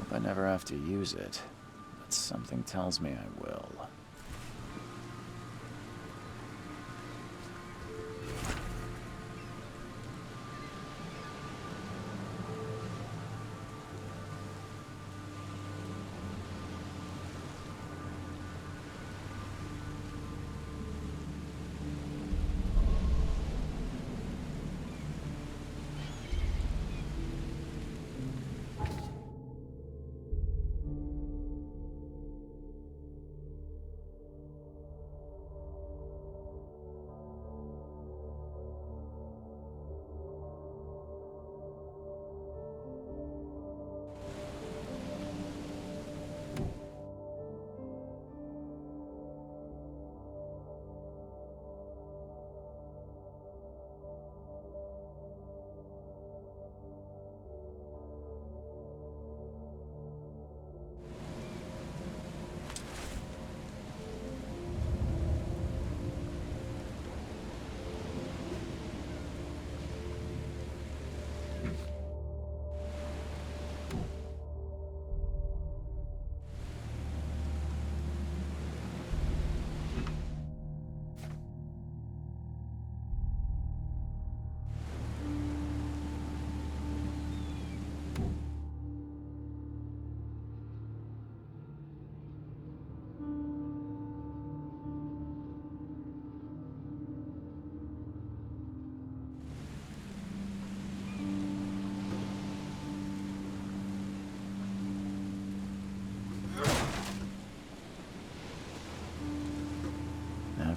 Hope I never have to use it, but something tells me I will.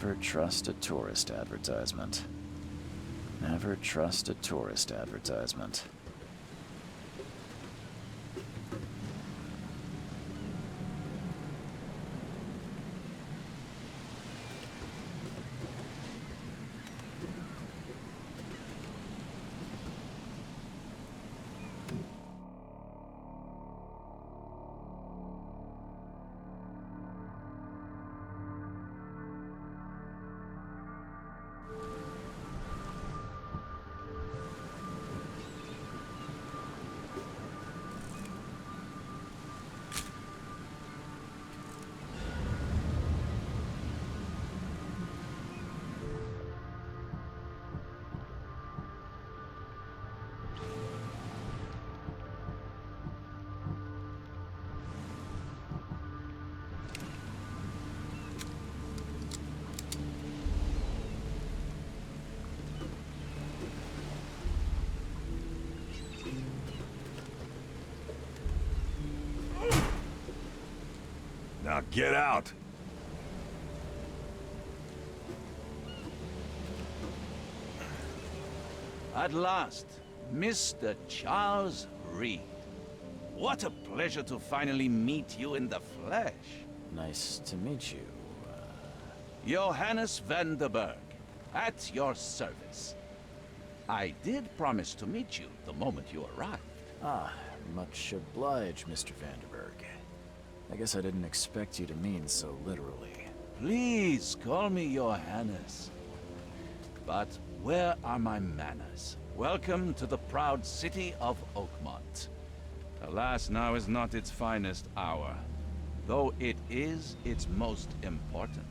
Never trust a tourist advertisement. Never trust a tourist advertisement. Now get out! At last, Mr. Charles Reed. What a pleasure to finally meet you in the flesh. Nice to meet you. Johannes van der Berg, at your service. I did promise to meet you the moment you arrived. Ah, much obliged, Mr. Vanderberg. I guess I didn't expect you to mean so literally. Please call me Johannes. But where are my manners? Welcome to the proud city of Oakmont. Alas, now is not its finest hour, though it is its most important.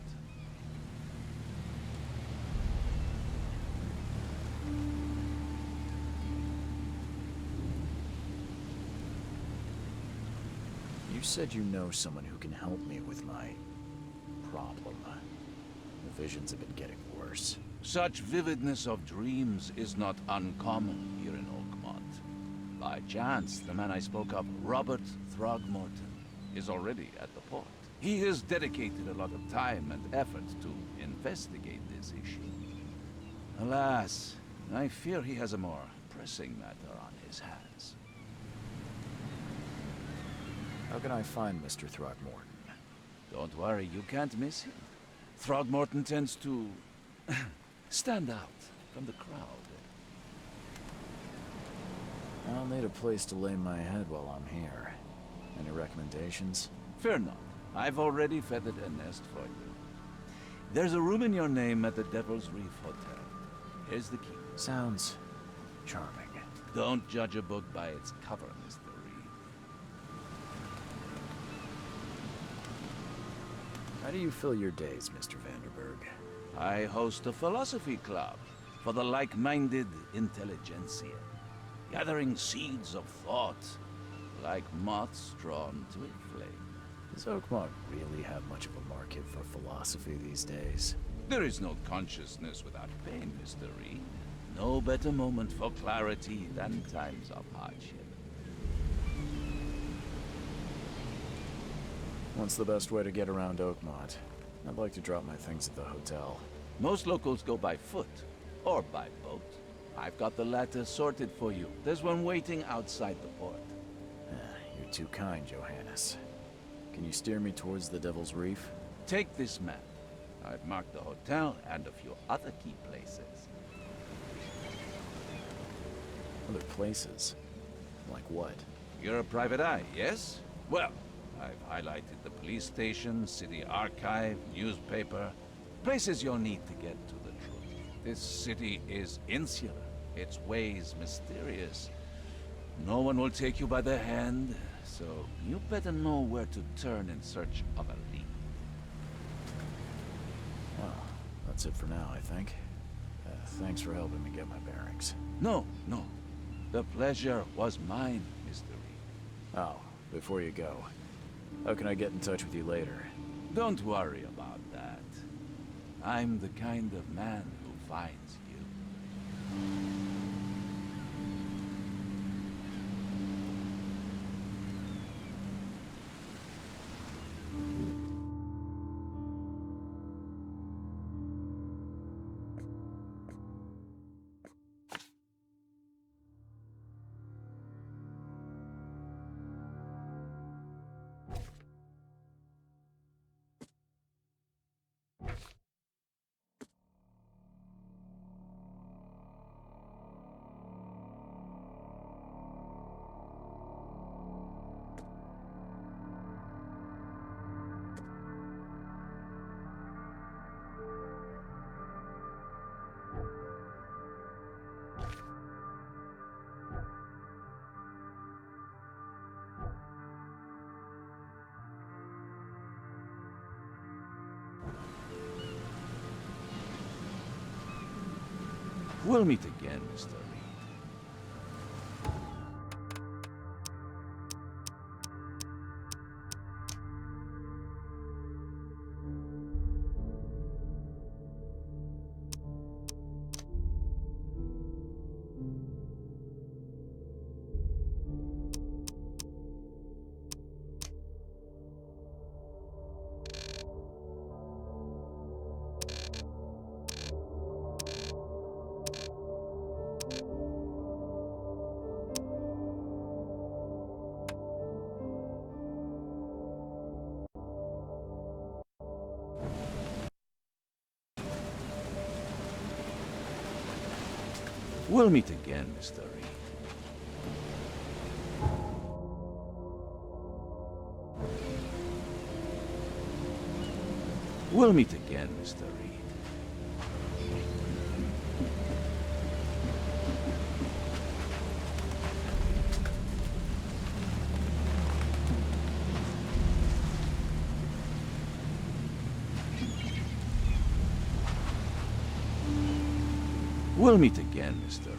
You said you know someone who can help me with my problem. The visions have been getting worse. Such vividness of dreams is not uncommon here in Oakmont. By chance, the man I spoke of, Robert Throgmorton, is already at the port. He has dedicated a lot of time and effort to investigate this issue. Alas, I fear he has a more pressing matter on his hands. How can I find Mr. Throgmorton? Don't worry, you can't miss him. Throgmorton tends to stand out from the crowd. I'll need a place to lay my head while I'm here. Any recommendations? Fear not. I've already feathered a nest for you. There's a room in your name at the Devil's Reef Hotel. Here's the key. Sounds charming. Don't judge a book by its cover, Mr. Reed. How do you fill your days, Mr. Vanderberg? I host a philosophy club for the like-minded intelligentsia, gathering seeds of thought like moths drawn to a flame. Does Oakmont really have much of a market for philosophy these days? There is no consciousness without pain, Mr. Reed. No better moment for clarity than times of hardship. What's the best way to get around Oakmont? I'd like to drop my things at the hotel. Most locals go by foot or by boat. I've got the latter sorted for you. There's one waiting outside the port. You're too kind, Johannes. Can you steer me towards the Devil's Reef? Take this map. I've marked the hotel and a few other key places. Other places? Like what? You're a private eye, yes? Well, I've highlighted the police station, city archive, newspaper. Places you'll need to get to the truth. This city is insular, its ways mysterious. No one will take you by the hand, so you better know where to turn in search of a lead. Well, that's it for now, I think. Thanks for helping me get my bearings. No. The pleasure was mine, Mr. Reed. Oh, before you go, how can I get in touch with you later? Don't worry about that. I'm the kind of man who finds you. We'll meet again, Mr. Reed. We'll meet again, Mr. Reed. We'll meet again, Mr. Reed. We'll meet again, Mr. Reed.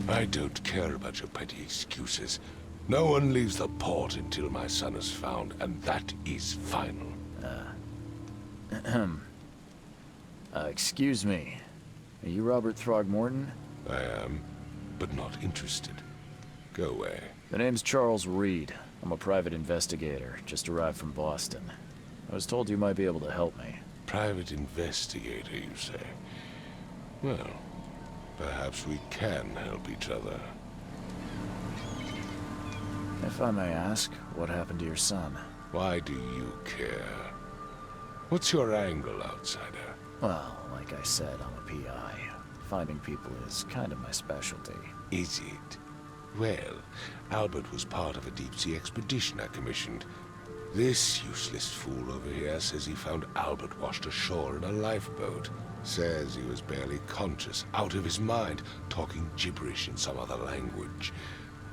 I don't care about your petty excuses. No one leaves the port until my son is found, and that is final. Excuse me. Are you Robert Throgmorton? I am, but not interested. Go away. The name's Charles Reed. I'm a private investigator, just arrived from Boston. I was told you might be able to help me. Private investigator, you say? Well, perhaps we can help each other. If I may ask, what happened to your son? Why do you care? What's your angle, outsider? Well, like I said, I'm a PI. Finding people is kind of my specialty. Is it? Well, Albert was part of a deep-sea expedition I commissioned. This useless fool over here says he found Albert washed ashore in a lifeboat. Says he was barely conscious, out of his mind, talking gibberish in some other language.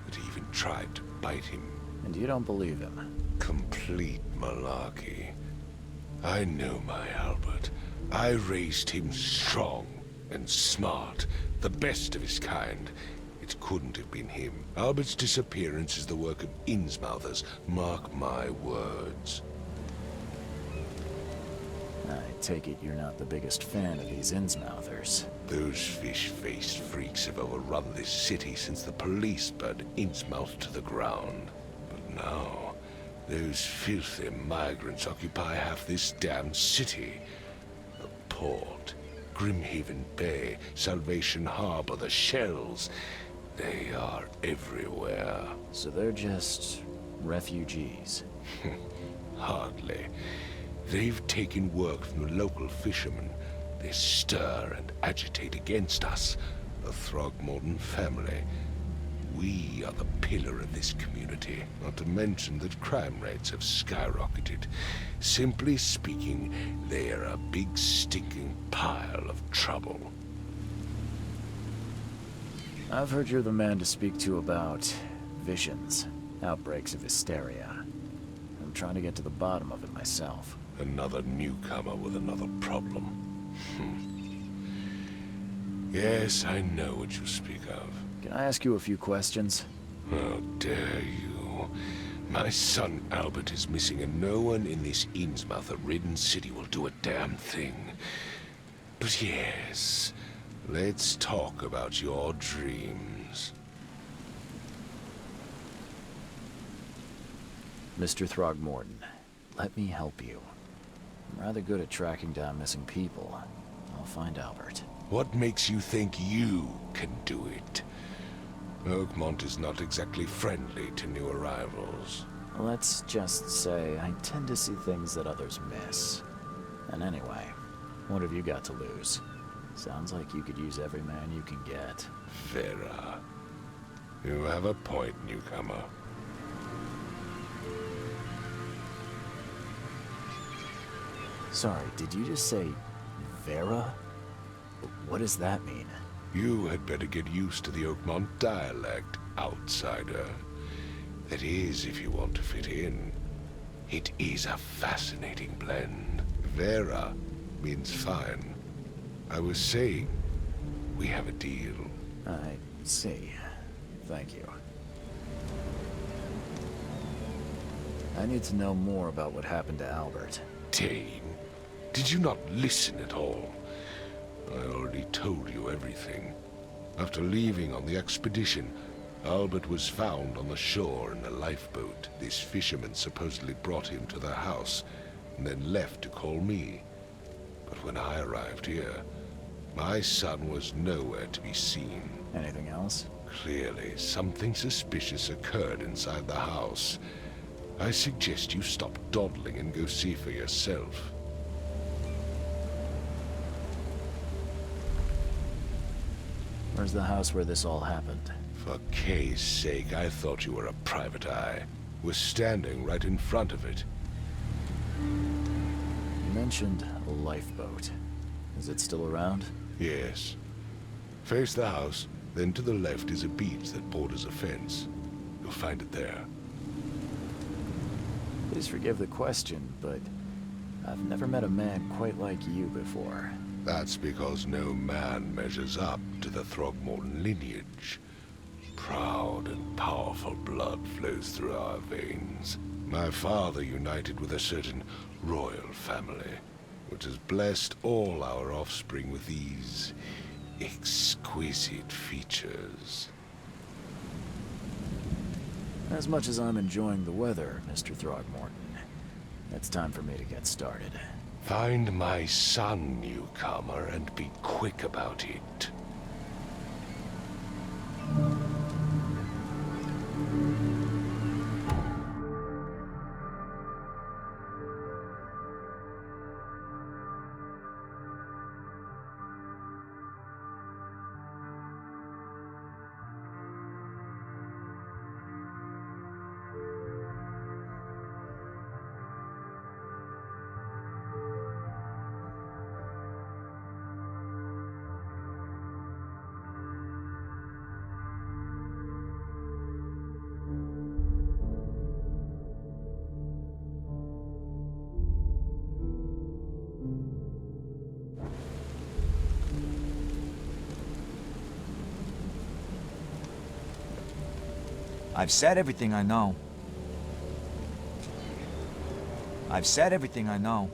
That he even tried to bite him. And you don't believe him? Complete malarkey. I know my Albert. I raised him strong and smart, the best of his kind. It couldn't have been him. Albert's disappearance is the work of Innsmouthers. Mark my words. I take it you're not the biggest fan of these Innsmouthers. Those fish-faced freaks have overrun this city since the police burned Innsmouth to the ground. But now, those filthy migrants occupy half this damn city. The port, Grimhaven Bay, Salvation Harbor, the shells. They are everywhere. So they're just refugees. Hardly. They've taken work from the local fishermen. They stir and agitate against us, the Throgmorton family. We are the pillar of this community, not to mention that crime rates have skyrocketed. Simply speaking, they are a big stinking pile of trouble. I've heard you're the man to speak to about visions, outbreaks of hysteria. I'm trying to get to the bottom of it myself. Another newcomer with another problem. Yes, I know what you speak of. Can I ask you a few questions? How dare you? My son Albert is missing, and no one in this Innsmouth-ridden city will do a damn thing. But yes, let's talk about your dreams. Mr. Throgmorton, let me help you. I'm rather good at tracking down missing people. I'll find Albert. What makes you think you can do it? Oakmont is not exactly friendly to new arrivals. Let's just say I tend to see things that others miss. And anyway, what have you got to lose? Sounds like you could use every man you can get. Vera. You have a point, newcomer. Sorry, did you just say Vera? What does that mean? You had better get used to the Oakmont dialect, outsider. That is, if you want to fit in. It is a fascinating blend. Vera means fine. I was saying, we have a deal. I see. Thank you. I need to know more about what happened to Albert. Dane, did you not listen at all? I already told you everything. After leaving on the expedition, Albert was found on the shore in a lifeboat. This fisherman supposedly brought him to their house, and then left to call me. But when I arrived here, my son was nowhere to be seen. Anything else? Clearly, something suspicious occurred inside the house. I suggest you stop dawdling and go see for yourself. Where's the house where this all happened? For Kay's sake, I thought you were a private eye. We're standing right in front of it. You mentioned a lifeboat. Is it still around? Yes. Face the house, then to the left is a beach that borders a fence. You'll find it there. Please forgive the question, but I've never met a man quite like you before. That's because no man measures up to the Throgmorton lineage. Proud and powerful blood flows through our veins. My father united with a certain royal family, which has blessed all our offspring with these exquisite features. As much as I'm enjoying the weather, Mr. Throgmorton, it's time for me to get started. Find my son, newcomer, and be quick about it. I've said everything I know. I've said everything I know.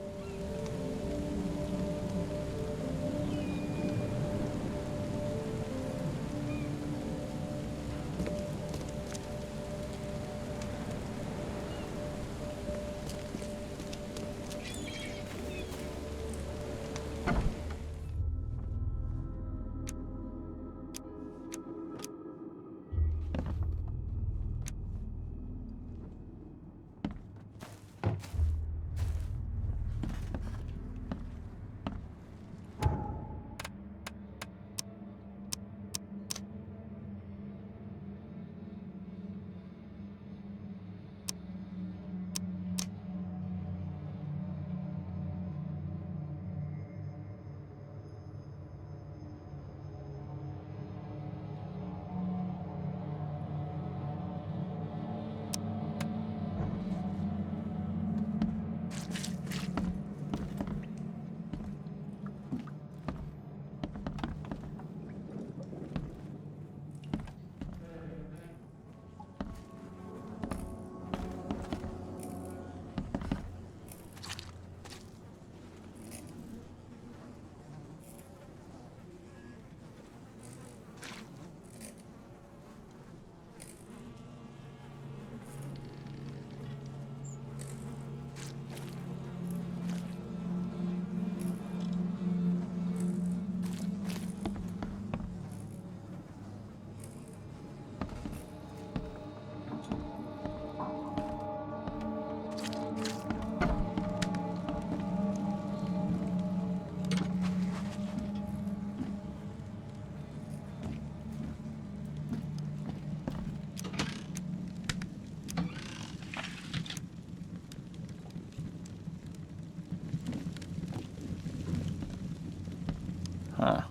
Huh.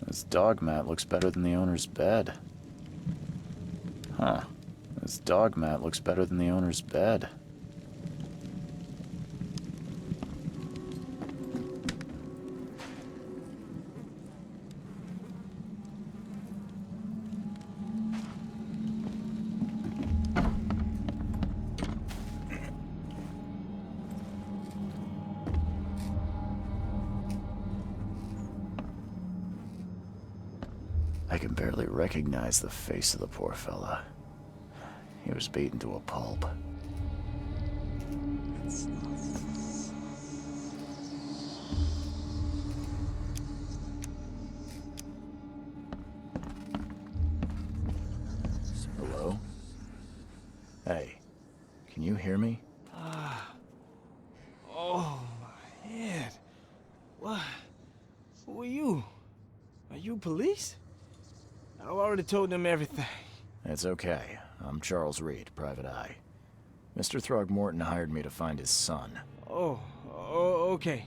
This dog mat looks better than the owner's bed. Huh. This dog mat looks better than the owner's bed. I can barely recognize the face of the poor fella. He was beaten to a pulp. Hello? Hey, can you hear me? Oh, my head. What? Who are you? Are you police? I've already told them everything. It's okay. I'm Charles Reed, Private Eye. Mr. Throgmorton hired me to find his son. Oh, okay.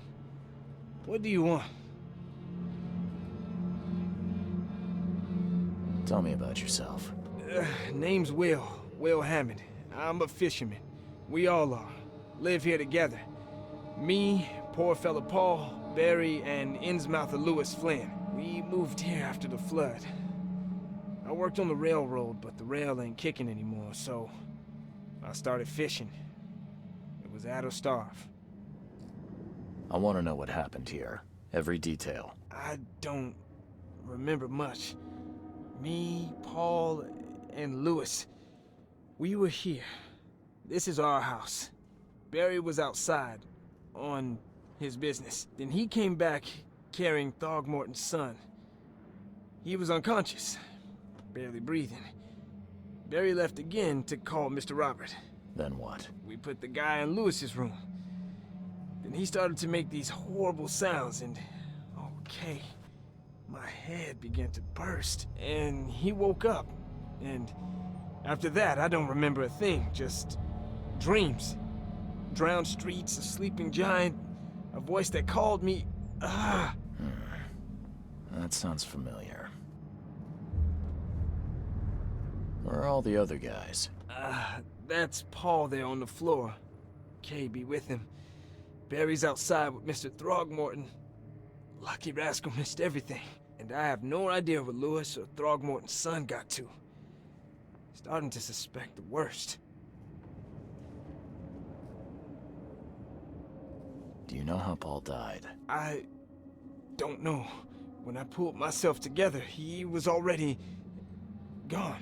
What do you want? Tell me about yourself. Name's Will Hammond. I'm a fisherman. We all are. Live here together. Me, poor fella Paul, Barry, and Innsmouther Lewis Flynn. We moved here after the flood. I worked on the railroad, but the rail ain't kicking anymore, so I started fishing. It was add or starve. I want to know what happened here. Every detail. I don't remember much. Me, Paul, and Lewis, we were here. This is our house. Barry was outside, on his business. Then he came back carrying Throgmorton's son. He was unconscious, barely breathing. Barry left again to call Mr. Robert. Then what? We put the guy in Lewis's room. Then he started to make these horrible sounds and... okay, my head began to burst. And he woke up. And after that, I don't remember a thing, just dreams. Drowned streets, a sleeping giant, a voice that called me... That sounds familiar. Where are all the other guys? That's Paul there on the floor. Kay be with him. Barry's outside with Mr. Throgmorton. Lucky rascal missed everything. And I have no idea what Lewis or Throgmorton's son got to. Starting to suspect the worst. Do you know how Paul died? I don't know. When I pulled myself together, he was already gone.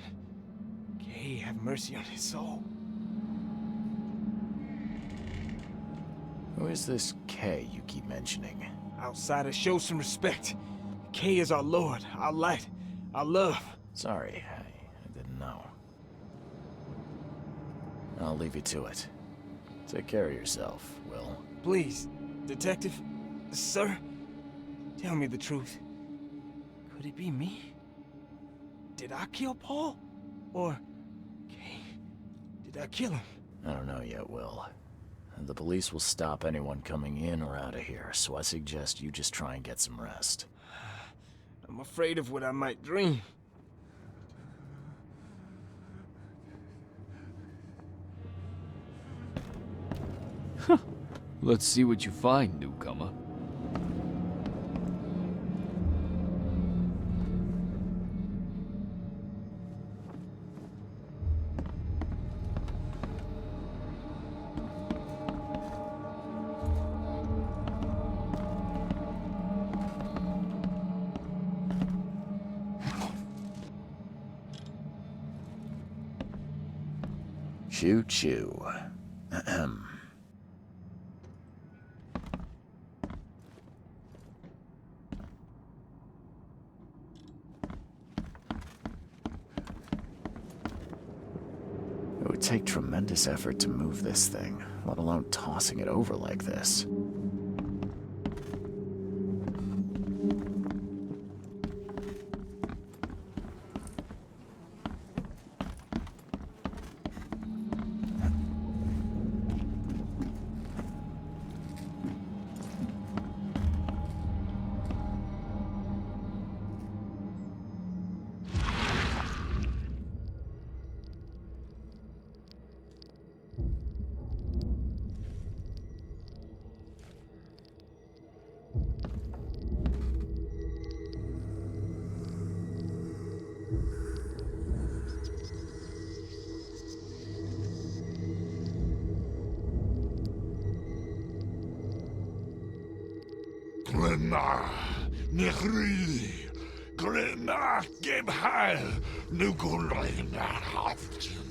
Kay have mercy on his soul. Who is this K you keep mentioning? Outsiders, show some respect. Kay is our lord, our light, our love. Sorry, I didn't know. I'll leave you to it. Take care of yourself, Will. Please, detective, sir, tell me the truth. Could it be me? Did I kill Paul? Or, Kay, did I kill him? I don't know yet, Will. The police will stop anyone coming in or out of here, so I suggest you just try and get some rest. I'm afraid of what I might dream. Let's see what you find, newcomer. Choo choo. Ahem. It would take tremendous effort to move this thing, let alone tossing it over like this. Glenna, Nechri, Glenna, Gebhal, Nugulina, Haftin.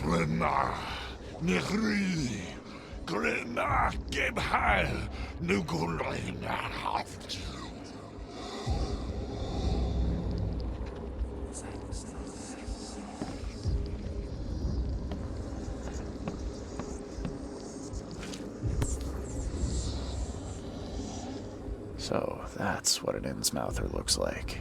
Glenna, Nechri, Glenna, Gebhal, Nugulina, Haftin. So that's what an Innsmouther looks like.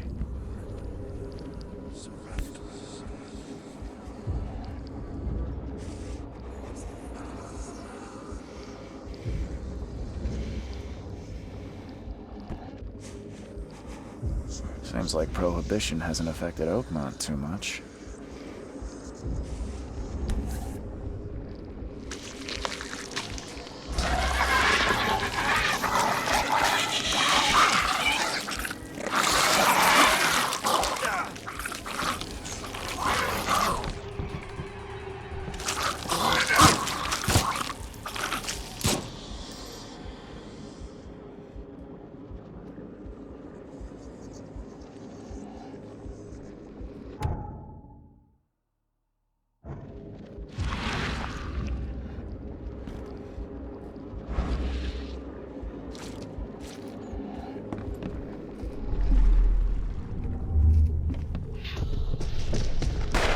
Seems like Prohibition hasn't affected Oakmont too much.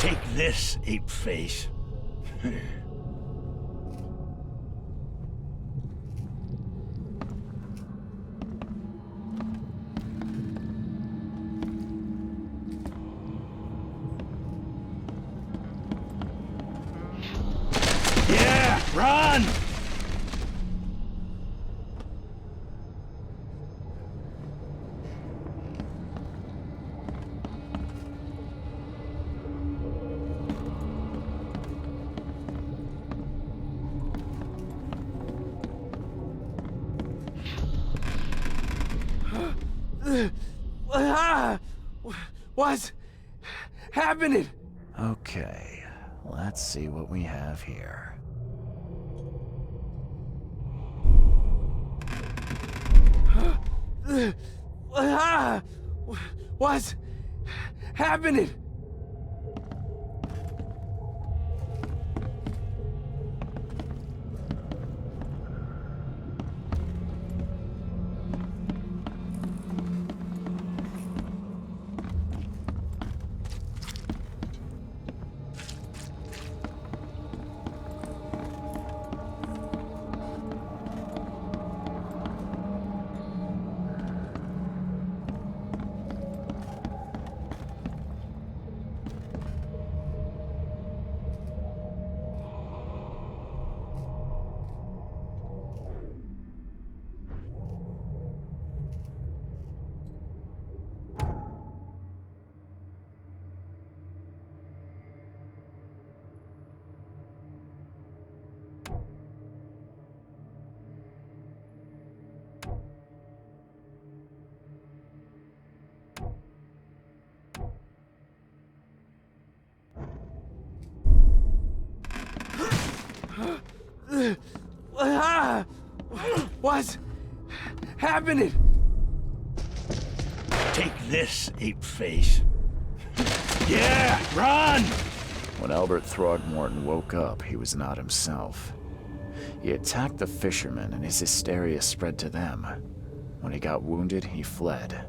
Take this, ape face. Yeah, run! What's happening? Okay, let's see what we have here. What's happening? What's happening? Take this, ape face. Yeah, run! When Albert Throgmorton woke up, he was not himself. He attacked the fishermen, and his hysteria spread to them. When he got wounded, he fled.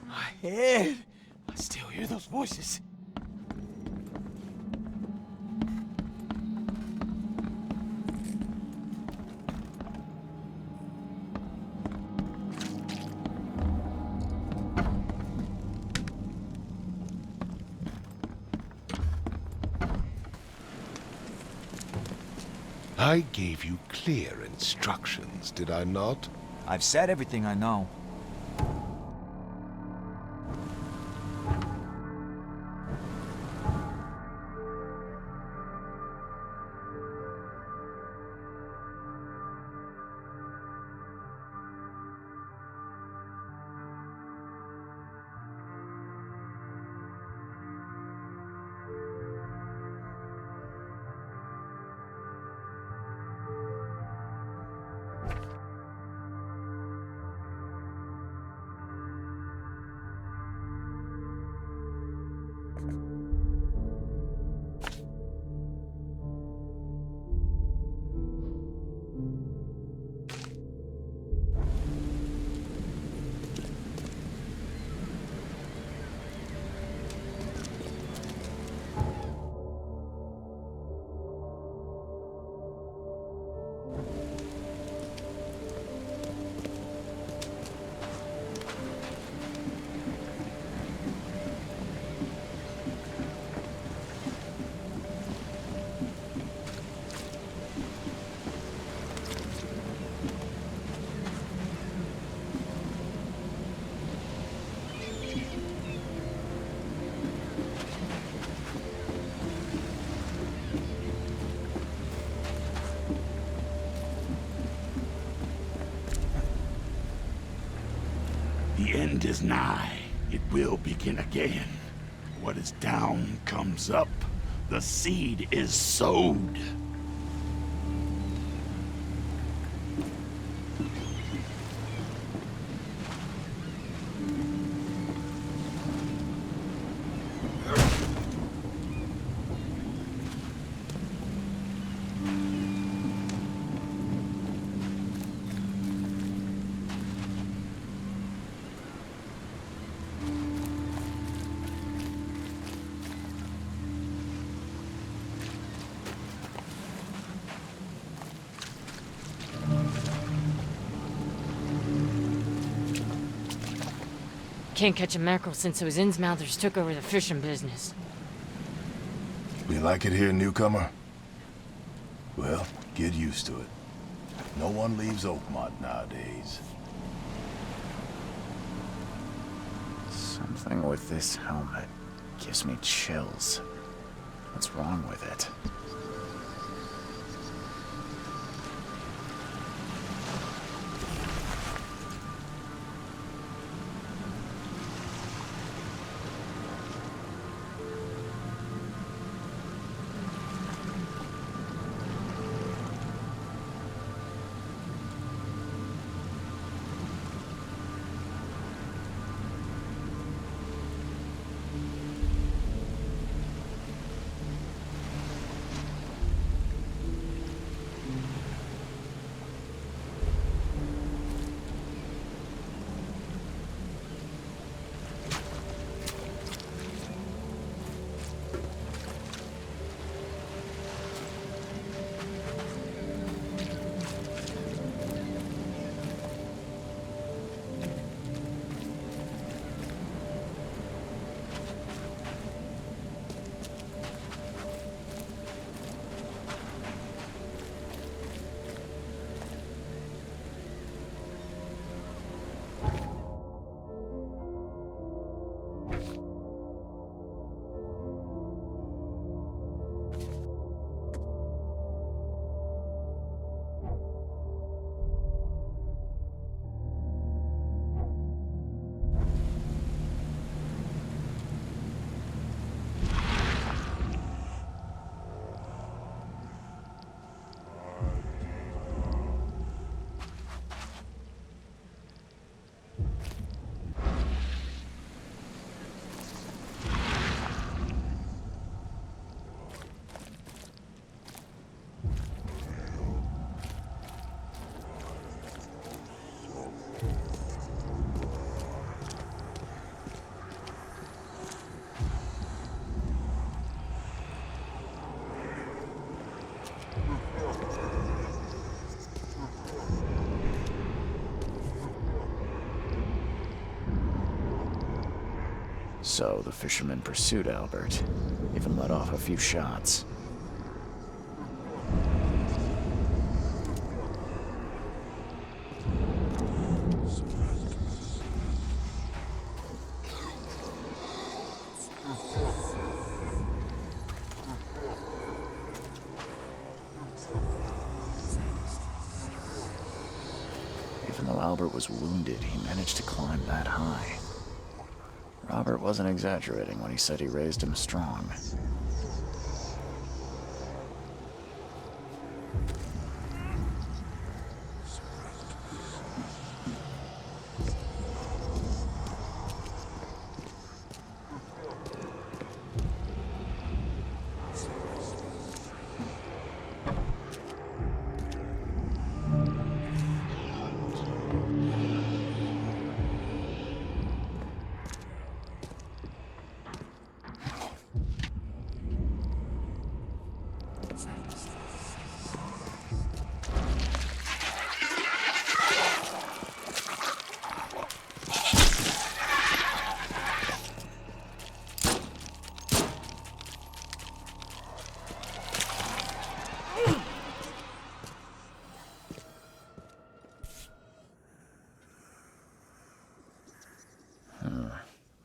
My head! I still hear those voices. I gave you clear instructions, did I not? I've said everything I know. The end is nigh. It will begin again. What is down comes up. The seed is sowed. Can't catch a mackerel since those Innsmouthers took over the fishing business. We like it here, newcomer? Well, get used to it. No one leaves Oakmont nowadays. Something with this helmet gives me chills. What's wrong with it? So the fisherman pursued Albert, even let off a few shots. Even though Albert was wounded, he managed to climb that high. Robert wasn't exaggerating when he said he raised him strong.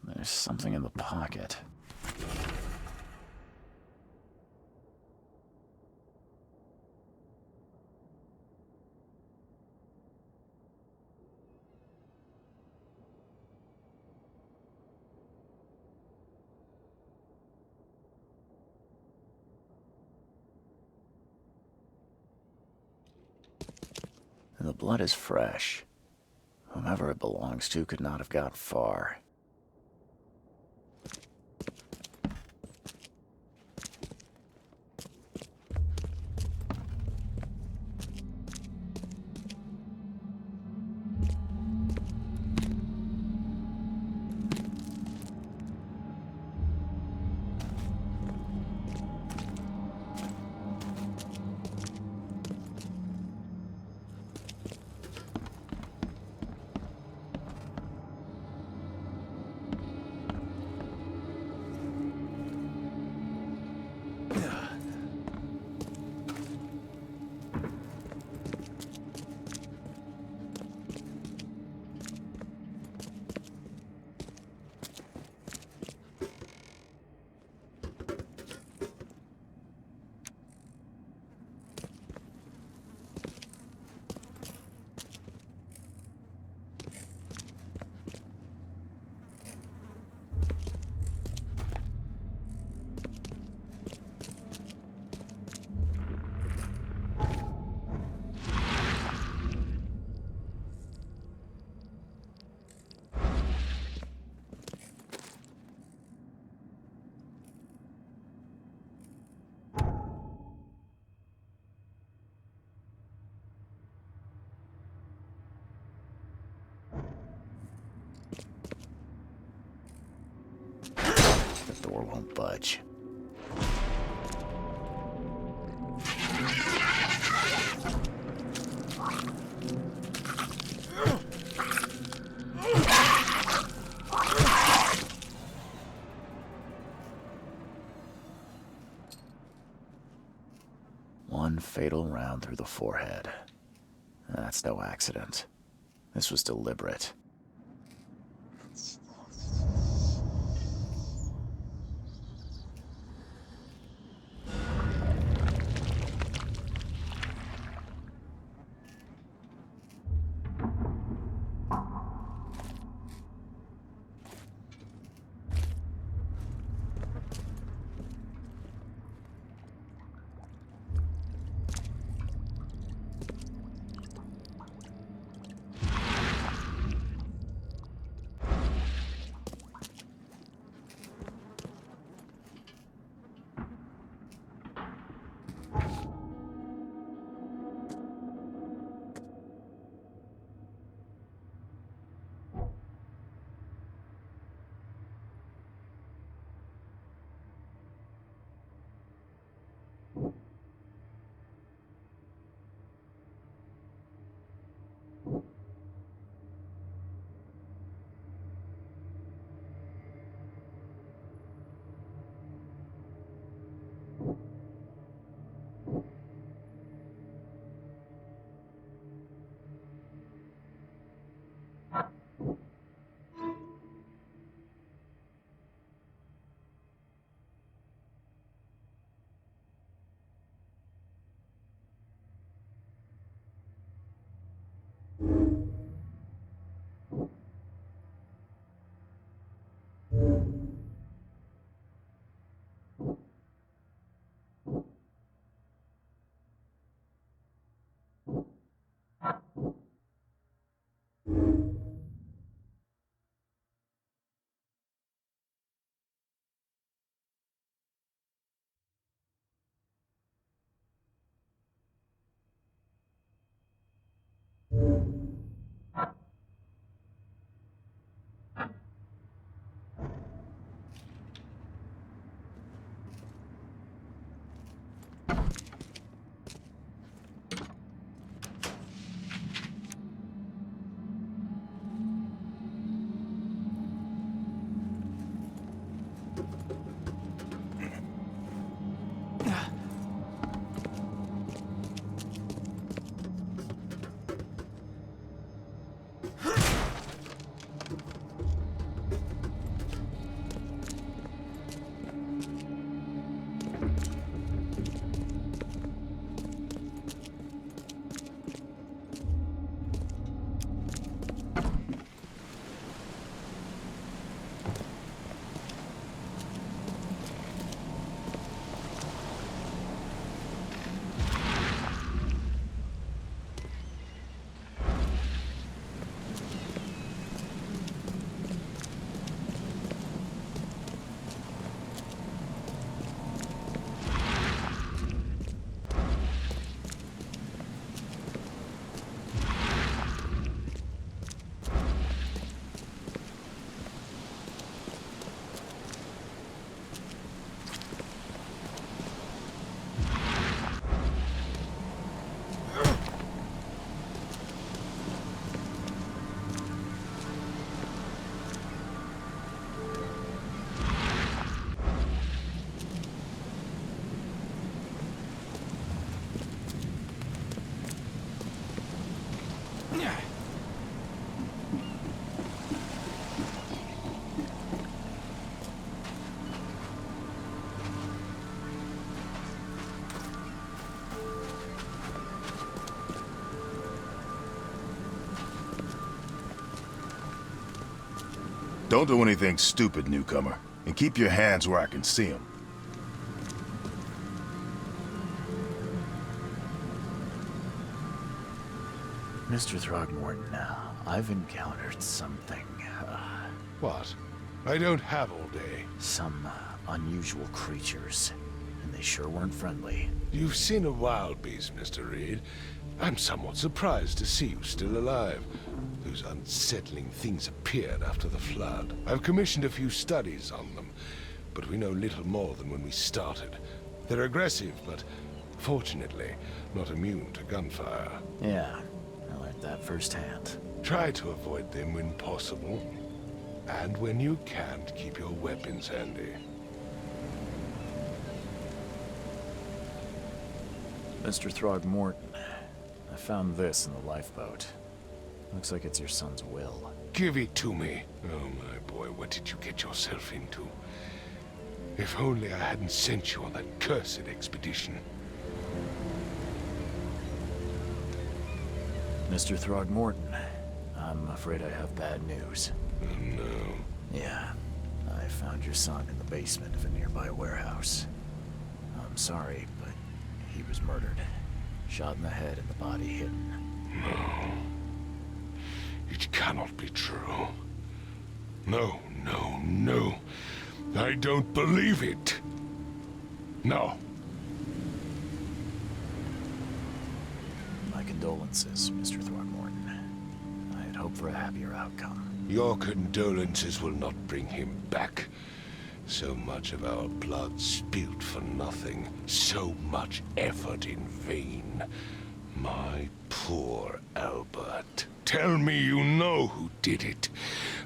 There's something in the pocket. And the blood is fresh. Whomever it belongs to could not have got far. The door won't budge. One fatal round through the forehead. That's no accident. This was deliberate. Don't do anything stupid, newcomer. And keep your hands where I can see them. Mr. Throgmorton, I've encountered something. What? I don't have all day. Some unusual creatures. And they sure weren't friendly. You've seen a wild beast, Mr. Reed. I'm somewhat surprised to see you still alive. Those unsettling things appeared after the flood. I've commissioned a few studies on them, but we know little more than when we started. They're aggressive, but fortunately, not immune to gunfire. Yeah, I learned that firsthand. Try to avoid them when possible. And when you can't, keep your weapons handy. Mr. Throgmorton, I found this in the lifeboat. Looks like it's your son's will. Give it to me. Oh, my boy, what did you get yourself into? If only I hadn't sent you on that cursed expedition. Mr. Throgmorton, I'm afraid I have bad news. Oh, no. Yeah, I found your son in the basement of a nearby warehouse. I'm sorry, but he was murdered. Shot in the head and the body hidden. No. It cannot be true. No, no, no. I don't believe it. No. My condolences, Mr. Throgmorton. I had hoped for a happier outcome. Your condolences will not bring him back. So much of our blood spilled for nothing. So much effort in vain. My poor Albert. Tell me you know who did it.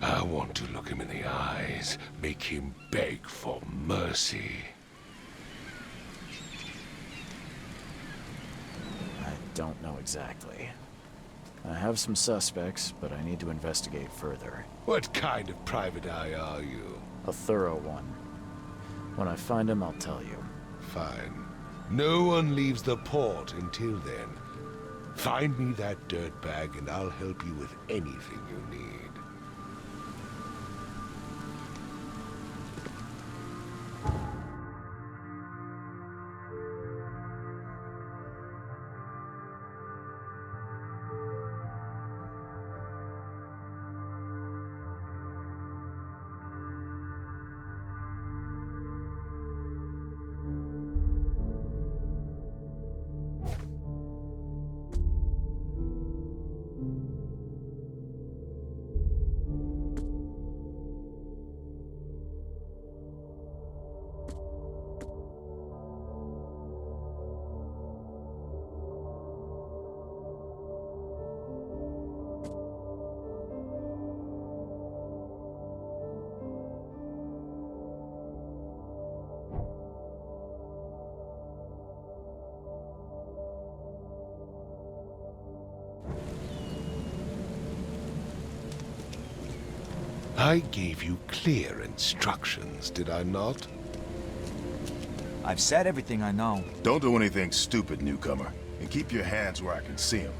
I want to look him in the eyes, make him beg for mercy. I don't know exactly. I have some suspects, but I need to investigate further. What kind of private eye are you? A thorough one. When I find him, I'll tell you. Fine. No one leaves the port until then. Find me that dirtbag and I'll help you with anything you need. I gave you clear instructions, did I not? I've said everything I know. Don't do anything stupid, newcomer. And keep your hands where I can see them.